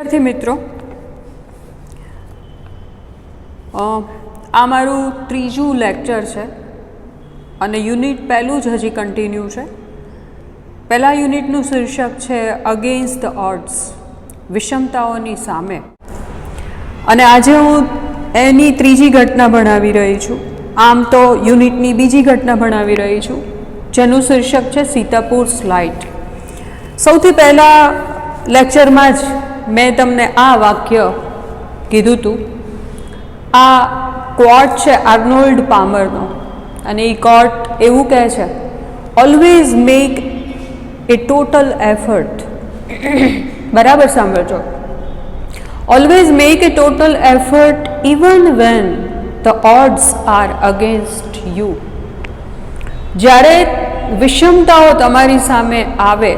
विद्यार्थी मित्रों, आ मारू त्रीजू लेक्चर है और यूनिट पहलू ज हजी कंटिन्यू है। पहला यूनिटनु शीर्षक है अगेन्स्ट द ऑड्स, विषमताओनी सामे। अने आजे हूँ एनी त्रीजी घटना भणावी रही छूँ। आम तो यूनिटनी बीजी घटना भणावी रही छूँ, जेनु शीर्षक है सीतापुर स्लाइड। सौथी पहला लेक्चर में ज मैं तमने आ वाक्य कीधुं तुं। आ क्वोट है आर्नोल्ड पामरनो अने ई क्वोट एवुं कहे छे, always make a total effort. बराबर सांभळजो, always make a total effort even when the odds are against you. ज्यारे विषमताओ तमारी सामे आवे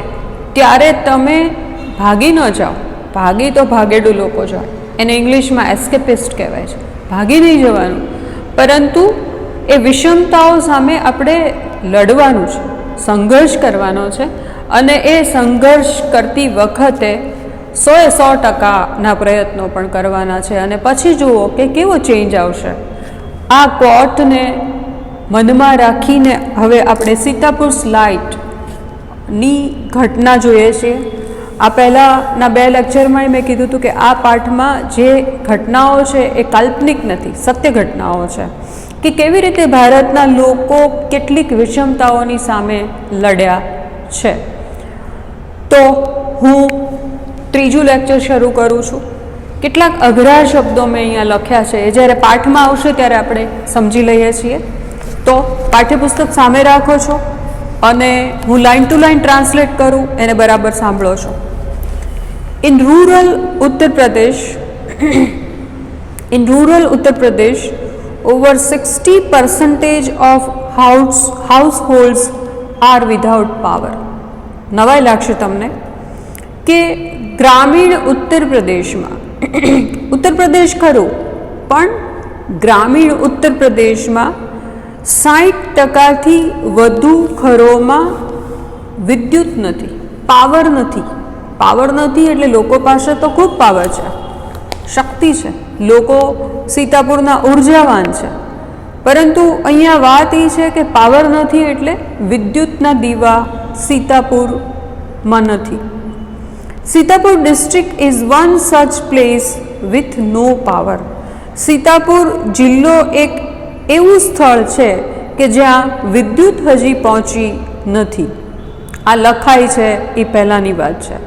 त्यारे तमे भागी न जाओ। भागी तो भागेडू लोको जाए, एने इंग्लिश में एस्केपिस्ट कहेवाय छे। भागी नहीं जवानुं, परंतु ए विषमताओ सामे आपणे लड़वानुं छे, संघर्ष करवानो छे। अने ए संघर्ष करती वखते 100% प्रयत्नों पण करवाना छे। अने पछी जुओ के केवो चेन्ज आवशे। आ क्वोटने मनमा राखीने हवे आपणे सीतापुर स्लाइड नी घटना जोईए छीए। आ पहला बे लेक्चर में मैं कीधुं तुं के आ पाठ में जे घटनाओं है ए काल्पनिक नहीं, सत्य घटनाओं है कि केवी रीते भारतना लोको केटलीक विषमताओनी सामे लड्या छे। तो हूँ त्रीजू लेक्चर शुरू करूँ छूँ। केटलाक अघरा शब्दों में अहींया लख्या छे, ज्यारे पाठ में आवशे त्यारे आपणे समजी लईए छीए। तो पाठ्यपुस्तक सामे राखो छो अने हूँ लाइन टू लाइन ट्रांसलेट करूँ, एने बराबर सांभळो छो। In rural Uttar Pradesh, over 60% of households are without power. नवाई लागशे तमने के ग्रामीण उत्तर प्रदेश में, उत्तर प्रदेश खरू पण ग्रामीण उत्तर प्रदेश में 60% थी वधु घरों विद्युत नहीं, पावर नहीं। पावर नहीं एटले लोको पासे तो खूब पावर है, शक्ति है, लोको सीतापुरना ऊर्जावान है, परंतु अहींया वात ई छे के पावर नहीं एटले विद्युतना दीवा सीतापुर में नहीं। Sitapur district is one such place with no power. Sitapur जिल्लो एक एवं स्थल है कि ज्यां विद्युत हजी पहुंची नहीं। आ लखाई है ये पहलानी बात है।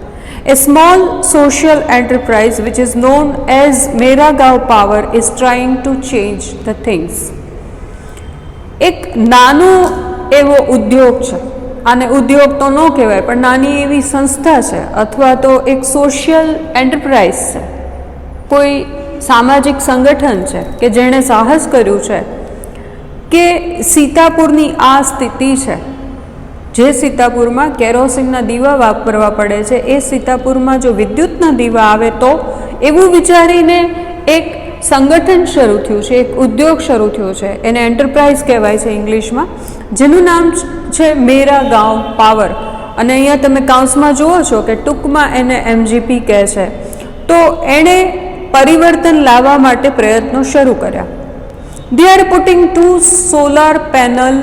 A small social enterprise which is known as Meragaon Power is trying to change the things. एक नानो एवो उद्योग है, आने उद्योग तो न कहेवाय पण नानी एवी संस्था है अथवा तो एक सोशियल एंटरप्राइज है, कोई सामाजिक संगठन है कि जेणे साहस कर्युं छे के सीतापुरनी आ स्थिति है। जे सीतापुर में केरोसिनना दीवा वापरवा पड़े छे, ए सीतापुर में जो विद्युतना दीवा आवे तो एवं विचारीने एक संगठन शुरू थयुं छे, एक उद्योग शुरू थयो छे। एने एंटरप्राइज कहेवाय छे इंग्लिश में, जेनुं नाम छे मेरागांव पावर। अने अहींया तमे काउंस में जुओ छो के टूंक में एने एमजीपी कहे छे। तो एणे परिवर्तन लाववा माटे प्रयत्नों शुरू कर्या। They are putting 2 solar panel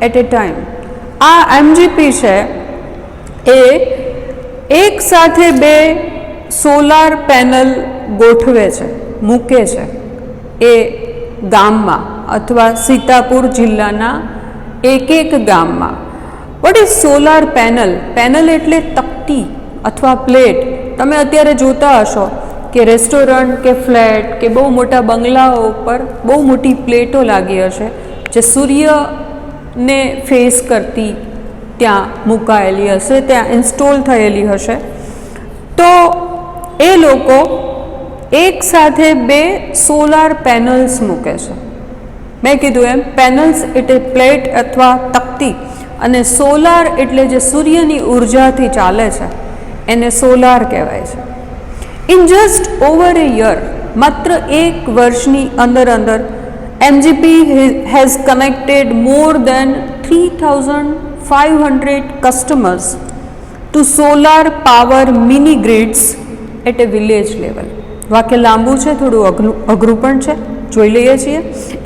at a time. आ एमजीपी है ए एक साथे 2 सोलार पेनल गोठवे छे, मूके छे ए गाम में अथवा सीतापुर जिल्लाना एक गाम में। What is solar panel? Panel एटले तकती अथवा प्लेट। तमे अत्यारे जोता हशो कि रेस्टोरंट के फ्लेट के बहु मोटा बंगलाओ पर बहु मोटी प्लेटो लागी हशे जे सूर्य ने फेस करती त्या मुकायेली हशे, त्या इंस्टॉल थयेली हशे। तो ए लोको एक साथे 2 सोलार पेनल्स मूके छे। मैं कीधुं एम पेनल्स एटले प्लेट अथवा तकती, अने सोलार एटले जे सूर्यनी ऊर्जाथी चाले छे एने सोलार कहेवाय छे। In just over a year, मात्र 1 वर्षनी अंदर अंदर MGP has connected more than 3,500 customers to solar power mini grids at a village level. વાક્ય લાંબુ છે, થોડું અઘરું પણ છે, જોઈ લઈએ છીએ.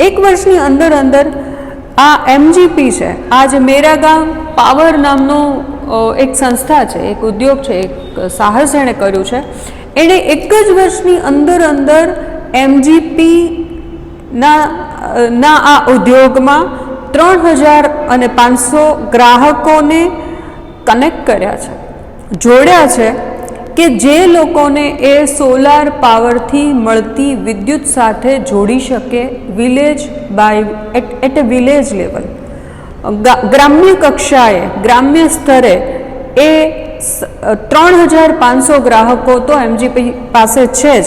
1 વર્ષની અંદર અંદર આ MGP છે, આ જે મેરા ગામ પાવર નામનો એક સંસ્થા છે, એક ઉદ્યોગ છે, એક સાહસ એણે કર્યું છે. એણે 1 જ વર્ષની અંદર અંદર MGP ના આ ઉદ્યોગમાં 3500 ગ્રાહકોને કનેક્ટ કર્યા છે, જોડ્યા છે, કે જે લોકોને એ સોલાર પાવરથી મળતી વિદ્યુત સાથે જોડી શકે village by at a village level. ગ્રામ્ય કક્ષાએ, ગ્રામ્ય સ્તરે એ 3500 ગ્રાહકો તો MGP પાસે છે જ,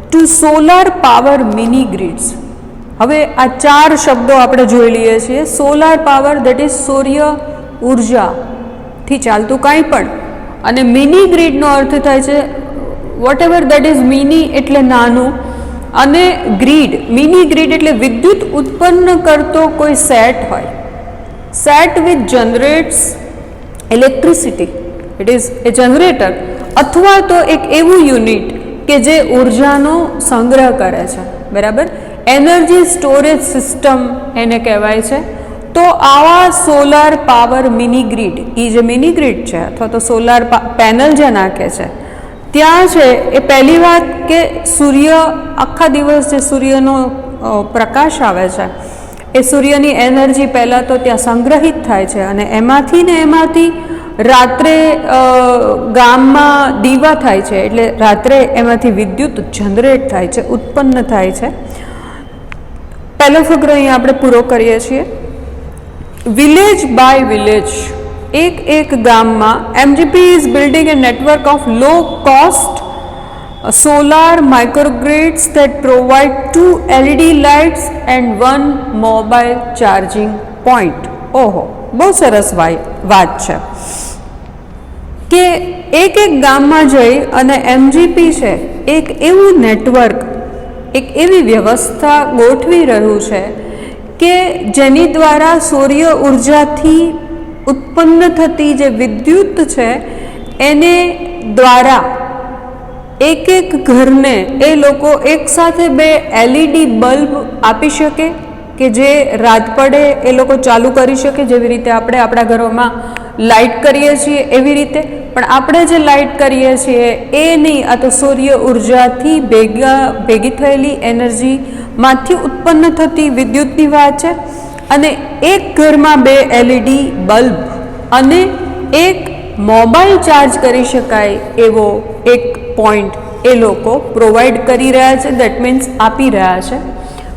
to solar power mini grids. હવે આ 4 શબ્દો આપણે જોઈ લઈએ છીએ. સોલાર પાવર દેટ ઇઝ સૂર્ય ઉર્જાથી ચાલતું કાંઈ પણ, અને મિની ગ્રીડનો અર્થ થાય છે whatever that is mini એટલે નાનું, અને ગ્રીડ, મિની ગ્રીડ એટલે વિદ્યુત ઉત્પન્ન કરતો કોઈ સેટ હોય, set which generates electricity, it is a generator, અથવા તો એક એવું યુનિટ કે જે ઉર્જાનો સંગ્રહ કરે છે, બરાબર, એનર્જી સ્ટોરેજ સિસ્ટમ એને કહેવાય છે. તો આવા સોલાર પાવર મિની ગ્રીડ, એ જે મિની ગ્રીડ છે અથવા તો સોલાર પેનલ જે નાખે છે ત્યાં છે એ પહેલી વાત કે સૂર્ય આખા દિવસ જે સૂર્યનો પ્રકાશ આવે છે એ સૂર્યની એનર્જી પહેલાં તો ત્યાં સંગ્રહિત થાય છે, અને એમાંથી રાત્રે ગામમાં દીવા થાય છે, એટલે રાત્રે એમાંથી વિદ્યુત જનરેટ થાય છે, ઉત્પન્ન થાય છે. પહેલો ફકરો અહીંયા આપણે પૂરો કરીએ છીએ. વિલેજ બાય વિલેજ, એક ગામમાં MGP is building A network of low cost solar microgrids that provide 2 LED lights and 1 mobile charging point. ઓહો, બહુ સરસ વાત છે કે એક ગામમાં જઈ અને MGP છે એક એવું નેટવર્ક, એક એવી વ્યવસ્થા ગોઠવી રહ્યું છે કે જેની દ્વારા સૂર્ય ઉર્જાથી ઉત્પન્ન થતી જે વિદ્યુત છે એને દ્વારા એક ઘરને એ લોકો એકસાથે 2 LED બલ્બ આપી શકે કે જે રાત પડે એ લોકો ચાલુ કરી શકે, જેવી રીતે આપણે આપણા ઘરોમાં લાઇટ કરીએ છીએ એવી રીતે. પણ આપણે જે લાઇટ કરીએ છીએ એ નહીં, આ તો સૂર્ય ઉર્જાથી ભેગી થયેલી એનર્જીમાંથી ઉત્પન્ન થતી વિદ્યુતની વાત છે. અને એક ઘરમાં 2 LED બલ્બ અને એક મોબાઈલ ચાર્જ કરી શકાય એવો એક પોઈન્ટ એ લોકો પ્રોવાઈડ કરી રહ્યા છે, દેટ મીન્સ આપી રહ્યા છે.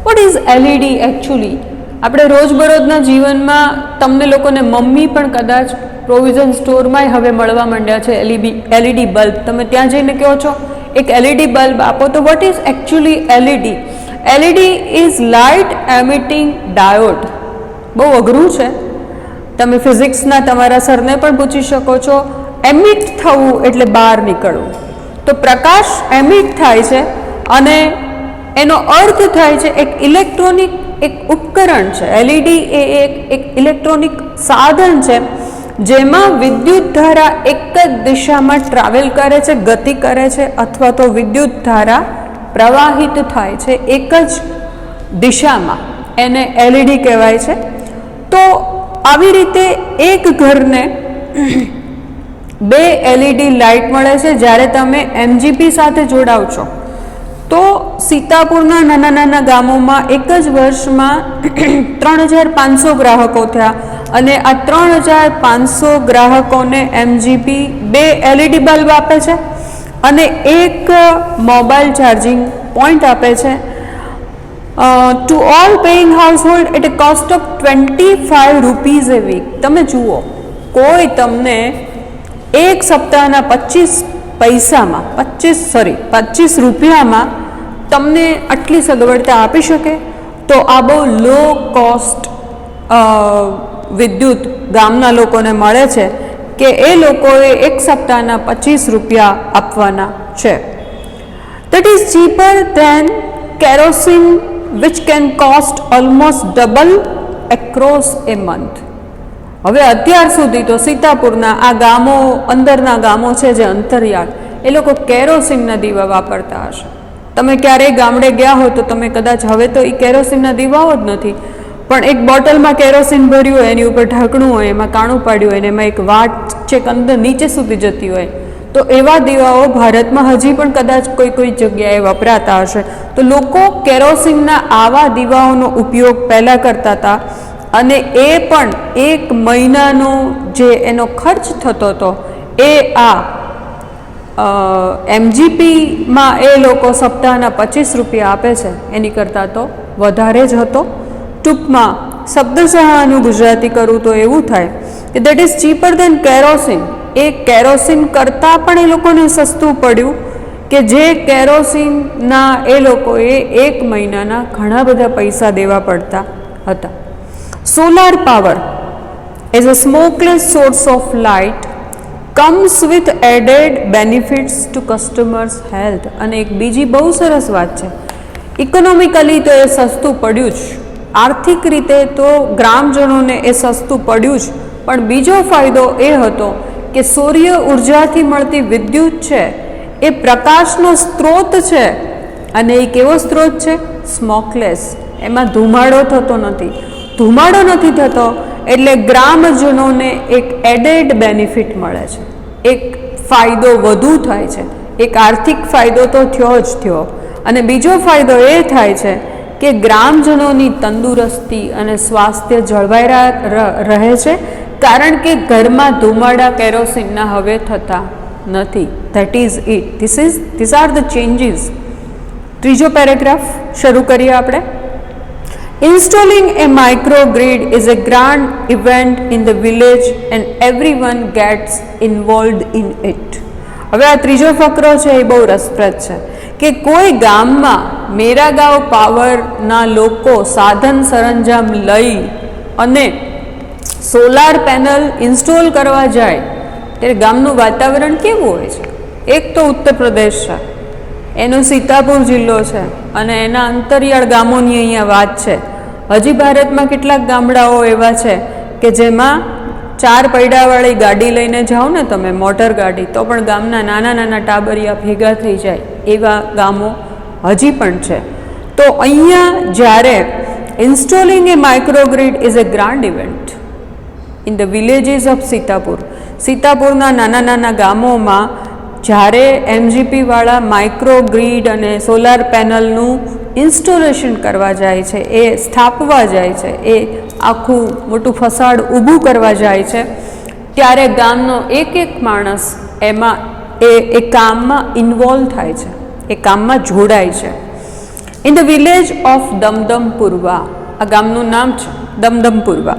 What is LED actually? આપણે રોજબરોજના જીવનમાં તમને લોકોને મમ્મી પણ કદાચ પ્રોવિઝન સ્ટોરમાં હવે મળવા માંડ્યા છે LED બલ્બ. તમે ત્યાં જઈને કહો છો એક LED બલ્બ આપો, તો what is actually LED? LED is light emitting diode. બહુ અઘરું છે, તમે ફિઝિક્સના તમારા સરને પણ પૂછી શકો છો. એમિટ થવું એટલે બહાર નીકળવું, તો પ્રકાશ એમિટ થાય છે અને એનો અર્થ થાય છે એક ઇલેક્ટ્રોનિક એક ઉપકરણ છે. LED એ એક ઇલેક્ટ્રોનિક સાધન છે જેમાં વિદ્યુત ધારા એક જ દિશામાં ટ્રાવેલ કરે છે, ગતિ કરે છે, અથવા તો વિદ્યુત ધારા પ્રવાહિત થાય છે એક જ દિશામાં, એને LED કહેવાય છે. તો આવી રીતે એક ઘરને 2 LED લાઇટ મળે છે જ્યારે તમે MGP સાથે જોડાવ છો. તો સીતાપુરના નાના નાના ગામોમાં એક જ વર્ષમાં 3500 ગ્રાહકો થયા, અને આ 3500 ગ્રાહકોને MGP 2 LED બલ્બ આપે છે અને એક મોબાઈલ ચાર્જિંગ પોઈન્ટ આપે છે. To all paying household at a cost of 25 rupees a week. તમે જુઓ, કોઈ તમને એક સપ્તાહના 25 રૂપિયામાં તમને આટલી સગવડતા આપી શકે? તો આ બહુ લો કોસ્ટ વિદ્યુત ગામના લોકોને મળે છે કે એ લોકોએ એક સપ્તાહના 25 રૂપિયા આપવાના છે. That is cheaper than kerosene which can cost almost double across a month. હવે અત્યાર સુધી તો સીતાપુરના આ ગામો, અંદરના ગામો છે જે અંતરિયાળ, એ લોકો કેરોસીનના દીવા વાપરતા હશે. તમે ક્યારેય ગામડે ગયા હો તો તમે કદાચ, હવે તો એ કેરોસીનના દીવાઓ જ નથી, પણ એક બોટલમાં કેરોસીન ભર્યું હોય, એની ઉપર ઢાંકણું હોય, એમાં કાણું પાડ્યું હોય, અને એમાં એક વાટ છેક અંદર નીચે સુધી જતી હોય, તો એવા દીવાઓ ભારતમાં હજી પણ કદાચ કોઈ કોઈ જગ્યાએ વપરાતા હશે. તો લોકો કેરોસીનના આવા દીવાઓનો ઉપયોગ પહેલાં કરતા હતા, અને એ પણ 1 મહિનાનો જે એનો ખર્ચ થતો હતો એ MGPમાં એ લોકો સપ્તાહના 25 રૂપિયા આપે છે, એની કરતાં તો વધારે જ હતો. ટૂંકમાં શબ્દશઃનું ગુજરાતી કરું તો એવું થાય કે that is cheaper than kerosene. એ કેરોસીન કરતાં પણ એ લોકોને સસ્તું પડ્યું, કે જે કેરોસીનના એ લોકોએ 1 મહિનાના ઘણા બધા પૈસા દેવા પડતા હતા. Solar power as a smokeless source of light comes with added benefits to customers health. અને એક બીજી બહુ સરસ વાત છે, ઇકોનોમિકલી તો એ સસ્તું પડ્યું જ, આર્થિક રીતે તો ગ્રામજનોને એ સસ્તું પડ્યું જ, પણ બીજો ફાયદો એ હતો કે સૂર્ય ઉર્જાથી મળતી વિદ્યુત છે એ પ્રકાશનો સ્ત્રોત છે, અને એ કેવો સ્ત્રોત છે? સ્મોકલેસ. એમાં ધુમાડો થતો નથી. ધુમાડો નથી થતો એટલે ગ્રામજનોને એક એડેડ બેનિફિટ મળે છે, એક ફાયદો વધુ થાય છે. એક આર્થિક ફાયદો તો થયો જ થયો, અને બીજો ફાયદો એ થાય છે કે ગ્રામજનોની તંદુરસ્તી અને સ્વાસ્થ્ય જળવાઈ રહે છે, કારણ કે ઘરમાં ધુમાડા કેરોસીનના હવે થતા નથી. That is it. This are the changes. ત્રીજો પેરેગ્રાફ શરૂ કરીએ આપણે. Installing a microgrid is a grand event in the village and everyone gets involved in it. હવે આ ત્રીજો ફકરો છે એ બહુ રસપ્રદ છે, કે કોઈ ગામમાં મેરાગાંવ પાવરના લોકો સાધન સરંજામ લઈ અને સોલાર પેનલ ઇન્સ્ટોલ કરવા જાય ત્યારે ગામનું વાતાવરણ કેવું હોય છે? એક તો ઉત્તર પ્રદેશ છે, એનો સીતાપુર જિલ્લો છે, અને એના અંતરિયાળ ગામોની અહીંયા વાત છે. હજી ભારતમાં કેટલાક ગામડાઓ એવા છે કે જેમાં 4 પૈડાવાળી ગાડી લઈને જાઓ ને તમે, મોટર ગાડી, તો પણ ગામના નાના નાના ટાબરિયા ભેગા થઈ જાય એવા ગામો હજી પણ છે. તો અહીંયા જ્યારે installing a microgrid is a grand event in the villages of Sitapur. સીતાપુરના નાના નાના ગામોમાં જ્યારે MGPવાળા માઇક્રોગ્રીડ અને સોલાર પેનલનું ઇન્સ્ટોલેશન કરવા જાય છે, એ સ્થાપવા જાય છે, એ આખું મોટું ફસાડ ઊભું કરવા જાય છે, ત્યારે ગામનો એક માણસ એમાં એ કામમાં ઇન્વોલ્વ થાય છે, એ કામમાં જોડાય છે. In the village of Damdampurva, આ ગામનું નામ છે Damdampurva.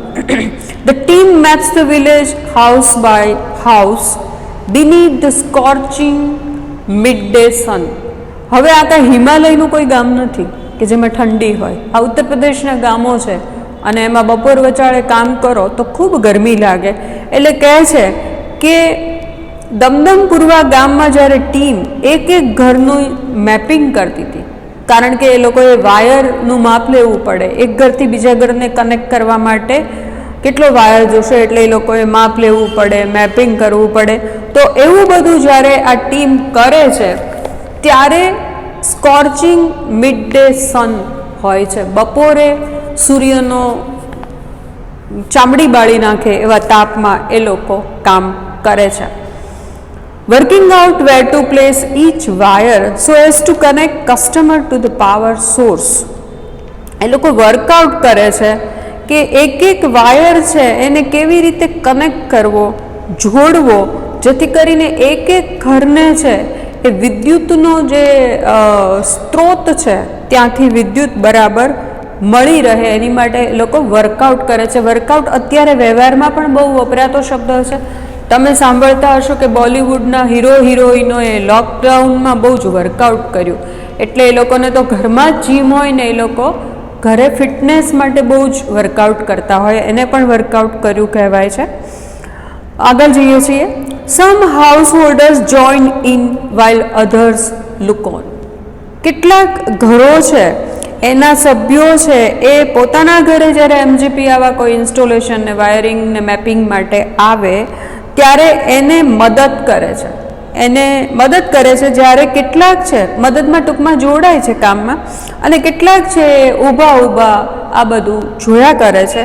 The team maps the village house by house beneath the scorching midday sun. હવે આ કાંઈ હિમાલયનું કોઈ ગામ નથી કે જેમાં ઠંડી હોય. આ ઉત્તર પ્રદેશના ગામો છે, અને એમાં બપોર વચાળે કામ કરો તો ખૂબ ગરમી લાગે. એટલે કહે છે કે દમદમપુરવા ગામમાં જ્યારે ટીમ એક ઘરનું મેપિંગ કરતી હતી, કારણ કે એ લોકોએ વાયરનું માપ લેવું પડે, એક ઘરથી બીજા ઘરને કનેક્ટ કરવા માટે કેટલો વાયર જોશે, એટલે એ લોકોએ માપ લેવું પડે, મેપિંગ કરવું પડે. તો એવું બધું જ્યારે આ ટીમ કરે છે ત્યારે સ્કોર્ચિંગ મિડ ડે સન હોય છે, બપોરે સૂર્યનો ચામડી બાળી નાખે એવા તાપમાં એ લોકો કામ કરે છે. Working out where to place each wire so as to connect customer to the power source. એ લોકો વર્કઆઉટ કરે છે કે એક વાયર છે એને કેવી રીતે કનેક્ટ કરવો, જોડવો, જેથી કરીને એક ઘરને છે એ વિદ્યુતનો જે સ્ત્રોત છે ત્યાંથી વિદ્યુત બરાબર મળી રહે, એની માટે એ લોકો વર્કઆઉટ કરે છે. વર્કઆઉટ અત્યારે વ્યવહારમાં પણ બહુ વપરાતો શબ્દ છે. તમે સાંભળતા હશો કે બોલિવૂડના હીરો હિરોઈનોએ લોકડાઉનમાં બહુ જ વર્કઆઉટ કર્યું, એટલે એ લોકોને તો ઘરમાં જ જીમ હોય ને, એ લોકો ઘરે ફિટનેસ માટે બહુ જ વર્કઆઉટ કરતા હોય, એને પણ વર્કઆઉટ કર્યું કહેવાય છે. આગળ જઈએ છીએ. Some house holders join in while others look on. કેટલાક ઘરો છે એના સભ્યો છે એ પોતાના ઘરે જ્યારે MGP આવા કોઈ ઇન્સ્ટોલેશન ને વાયરિંગ ને મેપિંગ માટે આવે ત્યારે એને મદદ કરે છે. એને મદદ કરે છે, જ્યારે કેટલાક છે મદદમાં ટૂંકમાં જોડાય છે કામમાં, અને કેટલાક છે ઊભા ઊભા આ બધું જોયા કરે છે.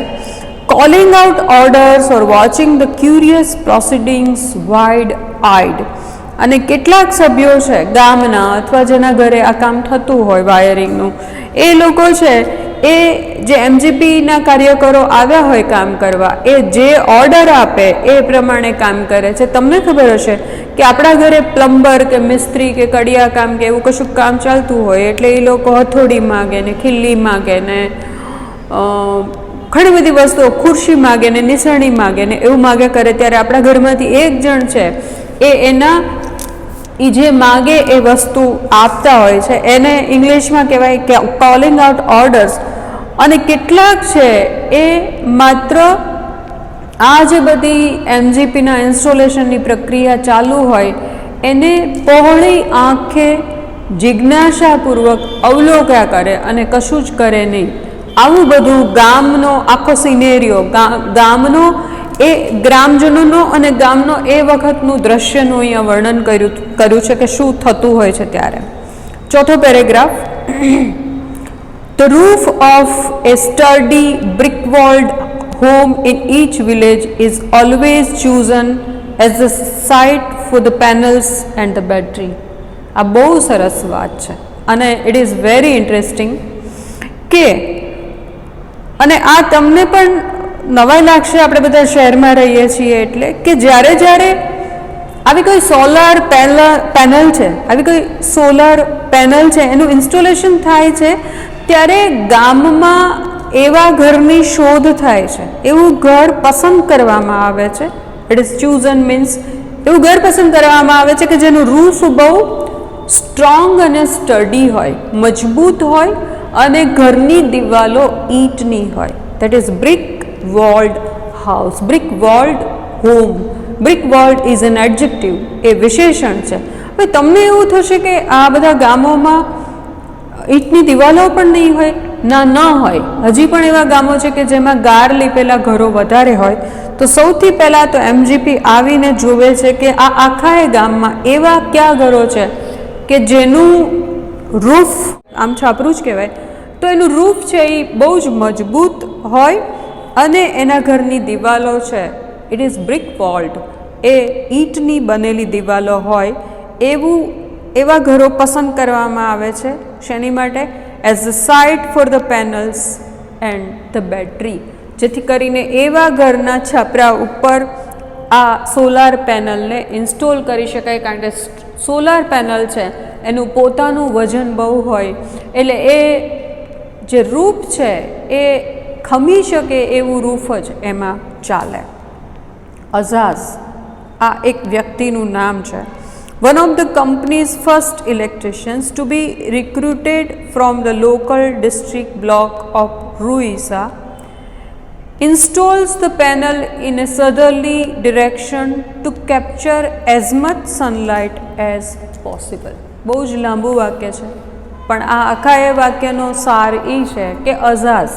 Calling out orders or watching the curious proceedings wide eyed. અને કેટલાક સભ્યો છે ગામના અથવા જેના ઘરે આ કામ થતું હોય વાયરિંગનું, એ લોકો છે એ જે એમજીપીના કાર્યકરો આવ્યા હોય કામ કરવા, એ જે ઓર્ડર આપે એ પ્રમાણે કામ કરે છે. તમને ખબર હશે કે આપણા ઘરે પ્લમ્બર કે મિસ્ત્રી કે કડિયા કામ કે એવું કશું કામ ચાલતું હોય એટલે એ લોકો હથોડી માગે ને ખીલ્લી માગે ને ઘણી બધી વસ્તુઓ, ખુરશી માગે ને નિસરણી માગે ને એવું માગે કરે. ત્યારે આપણા ઘરમાંથી એક જણ છે એ જે માગે એ વસ્તુ આપતા હોય છે, એને ઇંગ્લિશમાં કહેવાય કે કોલિંગ આઉટ ઓર્ડર્સ. અને કેટલાક છે એ માત્ર આ જે બધી એમજીપીના ઇન્સ્ટોલેશનની પ્રક્રિયા ચાલુ હોય એને પહોળી આંખે જિજ્ઞાસાપૂર્વક અવલોક્યા કરે અને કશું જ કરે નહીં. આવું બધું ગામનો આખો સિનેરિયો, ગામનો એ ગ્રામજનોનો અને ગામનો એ વખતનું દ્રશ્યનું અહીંયા વર્ણન કર્યું છે કે શું થતું હોય છે ત્યારે. ચોથો paragraph. The roof of a sturdy brick-walled home in each village is always chosen as the site for the panels and the battery. આ બહુ સરસ વાત છે અને ઇટ ઇઝ વેરી ઇન્ટરેસ્ટિંગ કે, અને આ તમને પણ નવાઈ લાગશે, આપણે બધા શહેરમાં રહીએ છીએ એટલે, કે જ્યારે આવી કોઈ સોલાર પેનલ છે, આવી કોઈ સોલાર પેનલ છે એનું ઇન્સ્ટોલેશન થાય છે, ત્યારે ગામમાં એવા ઘરની શોધ થાય છે, એવું ઘર પસંદ કરવામાં આવે છે. ઇટ ઇઝ ચૂઝન મીન્સ એવું ઘર પસંદ કરવામાં આવે છે કે જેનું રૂફ બહુ સ્ટ્રોંગ અને સ્ટડી હોય, મજબૂત હોય, અને ઘરની દિવાલો ઈંટની હોય. That is brick walled house, brick walled home. Brick walled is an adjective, એ વિશેષણ છે. હવે તમને એવું થશે કે આ બધા ગામોમાં ઈંટની દિવાલો પણ નહીં હોય. ન હોય. હજી પણ એવા ગામો છે કે જેમાં ગાર લીપેલા ઘરો વધારે હોય. તો સૌથી પહેલાં તો એમજીપી આવીને જોવે છે કે આ આખા એ ગામમાં એવા કયા ઘરો છે કે જેનું રૂફ આમ છાપરું જ કહેવાય, તો એનું રૂફ છે એ બહુ જ મજબૂત હોય અને એના ઘરની દિવાલો છે ઇટ ઇઝ બ્રિક વોલ્ડ, એ ઈંટની બનેલી દિવાલો હોય. એવા ઘરો પસંદ કરવામાં આવે છે. શેની માટે? As the site for the panels and the battery. જેથી કરીને એવા ઘરના છાપરા ઉપર આ સોલાર પેનલને ઇન્સ્ટોલ કરી શકાય, કારણ કે સોલાર પેનલ છે એનું પોતાનું વજન બહુ હોય, એટલે એ જે રૂફ છે એ ખમી શકે એવું રૂફ જ એમાં ચાલે. અઝાઝ આ એક વ્યક્તિનું નામ છે. One of the company's first electricians to be recruited from the local district block of Ruisa installs the panel in a southerly direction to capture as much sunlight as possible. બહુ જ લાંબુ વાક્ય છે, પણ આ આખા એ વાક્યનો સાર એ છે કે અઝાઝ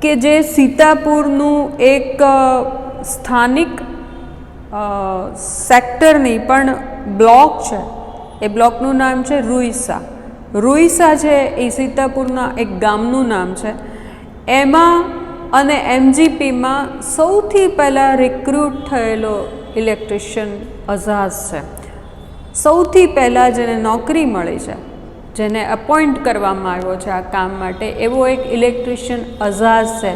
કે જે સીતાપુરનું એક સ્થાનિક સેક્ટર નહીં પણ બ્લોક છે, એ બ્લોકનું નામ છે રૂઈસા. રૂઈસા છે એ સીતાપુરના એક ગામનું નામ છે. એમાં અને એમજીપીમાં સૌથી પહેલાં રિક્રુટ થયેલો ઇલેક્ટ્રિશિયન અઝાઝ છે. સૌથી પહેલાં જેને નોકરી મળી છે, જેને અપોઇન્ટ કરવામાં આવ્યો છે આ કામ માટે, એવો એક ઇલેક્ટ્રિશિયન અઝાઝ છે.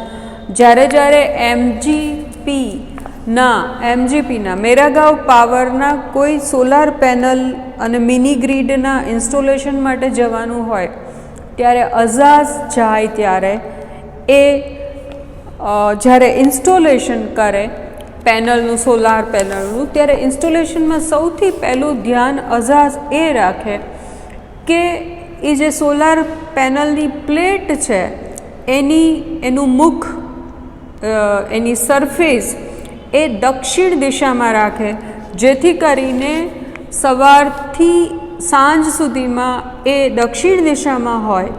જ્યારે એમજીપીના મેરાગાંવ પાવરના કોઈ સોલાર પેનલ અને મિની ગ્રીડના ઇન્સ્ટોલેશન માટે જવાનું હોય ત્યારે અઝાઝ જાય ત્યારે એ જ્યારે ઇન્સ્ટોલેશન કરે પેનલનું, સોલાર પેનલનું, ત્યારે ઇન્સ્ટોલેશનમાં સૌથી પહેલું ધ્યાન અઝાઝ એ રાખે કે એ જે સોલાર પેનલની પ્લેટ છે એનું મુખ, એની સરફેસ એ દક્ષિણ દિશામાં રાખે, જેથી કરીને સવારથી સાંજ સુધીમાં એ દક્ષિણ દિશામાં હોય,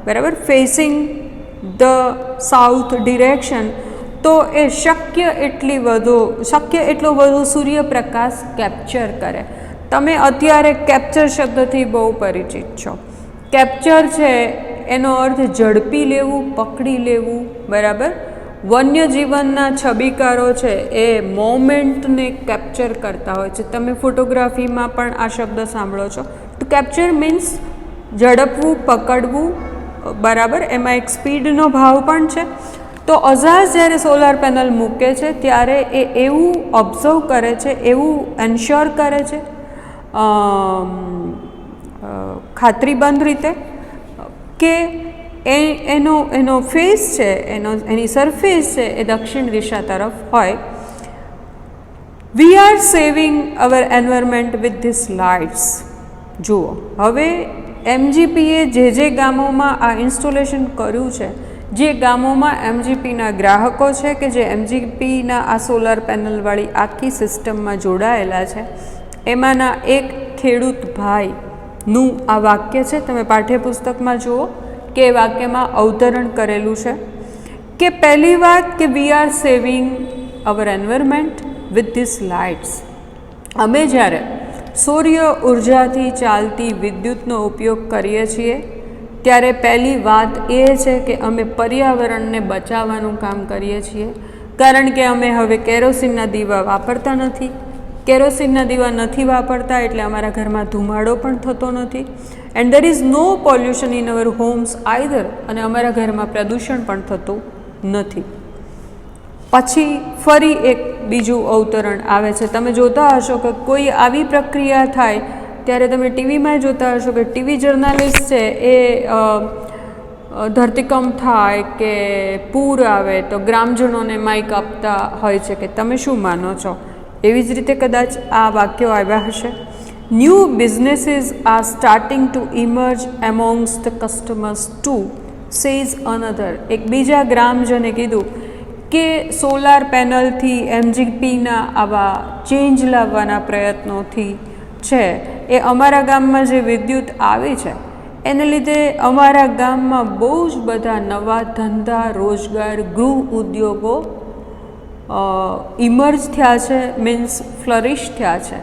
બરાબર, ફેસિંગ ધ સાઉથ ડિરેક્શન. તો એ શક્ય એટલો વધુ સૂર્યપ્રકાશ કેપ્ચર કરે. તમે અત્યારે કેપ્ચર શબ્દથી બહુ પરિચિત છો. કેપ્ચર છે એનો અર્થ ઝડપી લેવું, પકડી લેવું, બરાબર. વન્ય જીવનના છબીકારો છે એ મોમેન્ટને કેપ્ચર કરતા હોય છે. તમે ફોટોગ્રાફીમાં પણ આ શબ્દ સાંભળો છો. ટુ કેપ્ચર મીન્સ ઝડપવું, પકડવું, બરાબર. એમાં એક સ્પીડનો ભાવ પણ છે. તો અઝાઝ જ્યારે સોલાર પેનલ મૂકે છે ત્યારે એ એવું ઓબ્ઝર્વ કરે છે, એવું એન્શ્યોર કરે છે ખાતરીબંધ રીતે કે એનો ફેસ છે, એની સરફેસ છે એ દક્ષિણ દિશા તરફ હોય. We are saving our environment with this lights. જુઓ, હવે MGPએ જે ગામોમાં આ ઇન્સ્ટોલેશન કર્યું છે, જે ગામોમાં MGPના ગ્રાહકો છે કે જે MGPના આ સોલાર પેનલવાળી આખી સિસ્ટમમાં જોડાયેલા છે, એમાંના એક ખેડૂત ભાઈનું આ વાક્ય છે. તમે પાઠ્યપુસ્તકમાં જુઓ કે એ વાક્યમાં અવતરણ કરેલું છે કે પહેલી વાત કે we are saving our environment with this lights. અમે જ્યારે સૂર્ય ઉર્જાથી ચાલતી વિદ્યુતનો ઉપયોગ કરીએ છીએ ત્યારે પહેલી વાત એ છે કે અમે પર્યાવરણને બચાવવાનું કામ કરીએ છીએ, કારણ કે અમે હવે કેરોસીનના દીવા વાપરતા નથી. કેરોસીનના દીવા નથી વાપરતા એટલે અમારા ઘરમાં ધુમાડો પણ થતો નથી. And there is no pollution in our homes either. અને અમારા ઘરમાં પ્રદૂષણ પણ થતું નથી. પછી ફરી એક બીજું અવતરણ આવે છે. તમે જોતા હશો કે કોઈ આવી પ્રક્રિયા થાય ત્યારે તમે ટીવીમાં જોતા હશો કે ટીવી જર્નાલિસ્ટ છે એ ધરતીકંપ થાય કે પૂર આવે તો ગ્રામજનોને માઇક આપતા હોય છે કે તમે શું માનો છો. એવી જ રીતે કદાચ આ વાક્યો આવ્યા હશે. New businesses are starting to emerge amongst the customers too, says another. એક બીજા ગ્રામજને કીધું કે સોલાર પેનલથી MGPના આવા ચેન્જ લાવવાના પ્રયત્નોથી છે એ અમારા ગામમાં જે વિદ્યુત આવી છે એને લીધે અમારા ગામમાં બહુ જ બધા નવા ધંધા, રોજગાર, ગૃહ ઉદ્યોગો ઇમર્જ થયા છે, મીન્સ ફ્લરિશ થયા છે,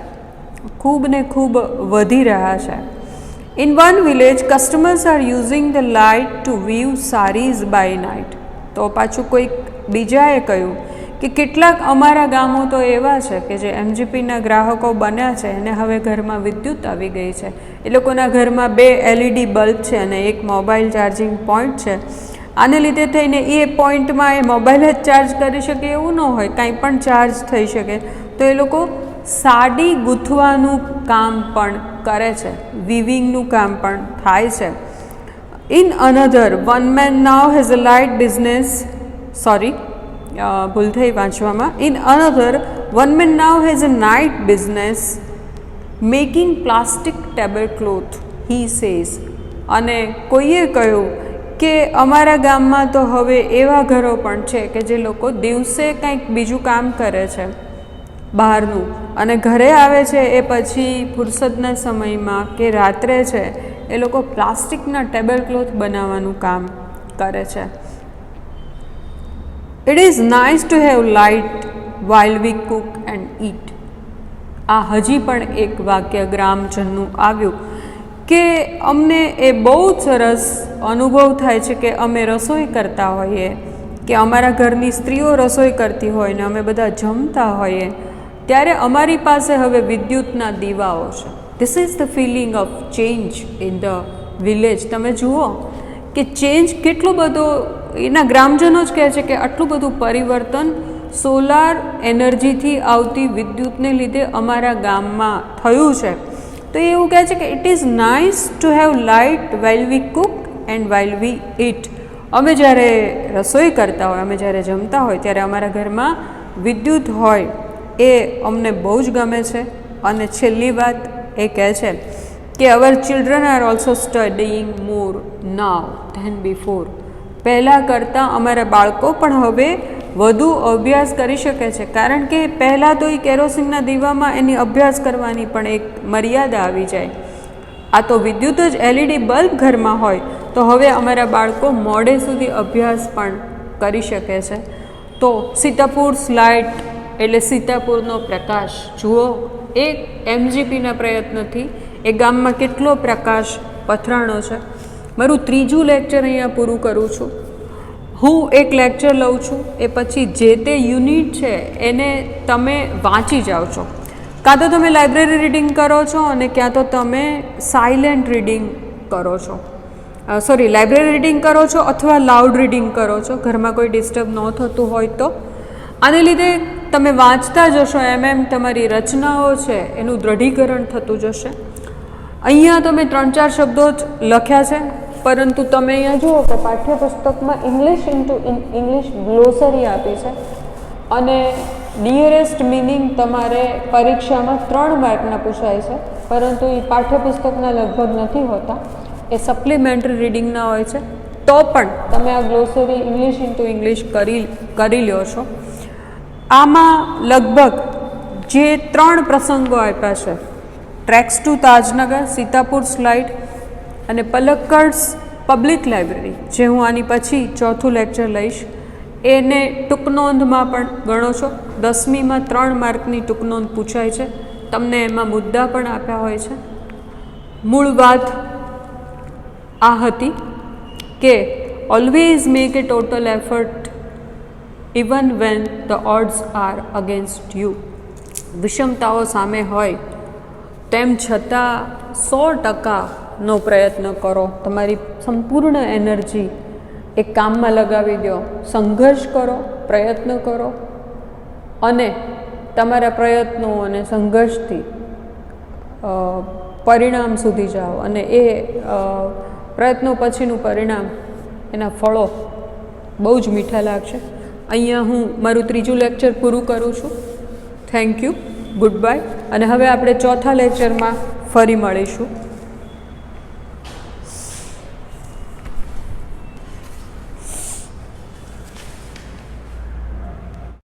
ખૂબ ને ખૂબ વધી રહ્યા છે. In one village customers are using the light to weave saris by night. તો પાછું કોઈક બીજાએ કહ્યું કે કેટલાક અમારા ગામો તો એવા છે કે જે MGPના ગ્રાહકો બન્યા છે અને હવે ઘરમાં વિદ્યુત આવી ગઈ છે. એ લોકોના ઘરમાં 2 LED બલ્બ છે અને એક મોબાઈલ ચાર્જિંગ પોઈન્ટ છે. આને લીધે થઈને એ પોઈન્ટમાં એ મોબાઈલ જ ચાર્જ કરી શકે એવું ન હોય, કાંઈ પણ ચાર્જ થઈ શકે. તો એ લોકો સાડી ગૂંથવાનું કામ પણ કરે છે, વિવિંગનું કામ પણ થાય છે. In another one man now has a light business, sorry ભૂલ થઈ વાંચવામાં. In another one man now has a night business making plastic table cloth, he says. અને કોઈએ કહ્યું કે અમારા ગામમાં તો હવે એવા ઘરો પણ છે કે જે લોકો દિવસે કંઈક બીજું કામ કરે છે બહારનું અને ઘરે આવે છે એ પછી ફુરસદના સમયમાં કે રાત્રે છે એ લોકો પ્લાસ્ટિકના ટેબલ ક્લોથ બનાવવાનું કામ કરે છે. It is nice to have light while we cook and eat. આ હજી પણ એક વાક્ય ગ્રામજનનું આવ્યું કે અમને એ બહુ જ સરસ અનુભવ થાય છે કે અમે રસોઈ કરતા હોઈએ કે અમારા ઘરની સ્ત્રીઓ રસોઈ કરતી હોય ને અમે બધા જમતા હોઈએ ત્યારે અમારી પાસે હવે વિદ્યુતના દીવાઓ છે. This is the feeling of change in the village. તમે જુઓ કે ચેન્જ કેટલો બધો, એના ગ્રામજનો જ કહે છે કે આટલું બધું પરિવર્તન સોલાર એનર્જીથી આવતી વિદ્યુતને લીધે અમારા ગામમાં થયું છે. તો એ એવું કહે છે કે it is nice to have light while we cook and while we eat. અમે જ્યારે રસોઈ કરતા હોય, અમે જ્યારે જમતા હોય ત્યારે અમારા ઘરમાં વિદ્યુત હોય એ અમને બહુ જ ગમે છે. અને છેલ્લી વાત એ કહે છે કે our children are also studying more now than before. પહેલાં કરતાં અમારા બાળકો પણ હવે વધુ અભ્યાસ કરી શકે છે, કારણ કે પહેલાં તો એ કેરોસીનના દીવામાં એની અભ્યાસ કરવાની પણ એક મર્યાદા આવી જાય. આ તો વિદ્યુત જ LED બલ્બ ઘરમાં હોય તો હવે અમારા બાળકો મોડે સુધી અભ્યાસ પણ કરી શકે છે. તો સીતાપુર્સ લાઇટ એટલે સીતાપુરનો પ્રકાશ જુઓ એક MGPના પ્રયત્નથી એ ગામમાં કેટલો પ્રકાશ પથરાણો છે. મારું ત્રીજું લેક્ચર અહીંયા પૂરું કરું છું. હું એક લેક્ચર લઉં છું, એ પછી જે તે યુનિટ છે એને તમે વાંચી જાઓ છો. કાં તો તમે લાઇબ્રેરી રીડિંગ કરો છો અને ક્યાં તો તમે સાયલેન્ટ રીડિંગ કરો છો. લાઇબ્રેરી રીડિંગ કરો છો અથવા લાઉડ રીડિંગ કરો છો, ઘરમાં કોઈ ડિસ્ટર્બ ન થતું હોય તો. આને લીધે તમે વાંચતા જશો એમ તમારી રચનાઓ છે એનું દ્રઢીકરણ થતું જશે. અહીંયા તમે 3-4 શબ્દો જ લખ્યા છે, પરંતુ તમે અહીંયા જુઓ કે પાઠ્યપુસ્તકમાં ઇંગ્લિશ ઇન્ટુ ઇંગ્લિશ ગ્લોસરી આપી છે અને નિયરેસ્ટ મિનિંગ તમારે પરીક્ષામાં 3 માર્કના પૂછાય છે, પરંતુ એ પાઠ્યપુસ્તકના લગભગ નથી હોતા, એ સપ્લિમેન્ટરી રીડિંગના હોય છે. તો પણ તમે આ ગ્લોસરી ઇંગ્લિશ ઇન્ટુ ઇંગ્લિશ કરી લ્યો છો. આમાં લગભગ જે 3 પ્રસંગો આપ્યા છે, ટ્રેક્સ ટુ તાજનગર, સીતાપુર સ્લાઇડ અને પલક્કડ્સ પબ્લિક લાઇબ્રેરી, જે હું આની પછી 4થું લેક્ચર લઈશ, એને ટૂંકનોંધમાં પણ ગણો છો. 10મીમાં 3 માર્કની ટૂંકનોંધ પૂછાય છે, તમને એમાં મુદ્દા પણ આપ્યા હોય છે. મૂળ વાત આ હતી કે always make a total effort even when the odds are against you. વિષમતાઓ સામે હોય તેમ છતાં 100%નો પ્રયત્ન કરો. તમારી સંપૂર્ણ એનર્જી એ કામમાં લગાવી દો, સંઘર્ષ કરો, પ્રયત્ન કરો અને તમારા પ્રયત્નો અને સંઘર્ષથી પરિણામ સુધી જાઓ અને એ પ્રયત્નો પછીનું પરિણામ, એના ફળો બહુ જ મીઠા લાગશે. અહીંયા હું મારું 3જું લેક્ચર પૂરું કરું છું. Thank you, good bye. અને હવે આપણે 4થા લેક્ચરમાં ફરી મળીશું.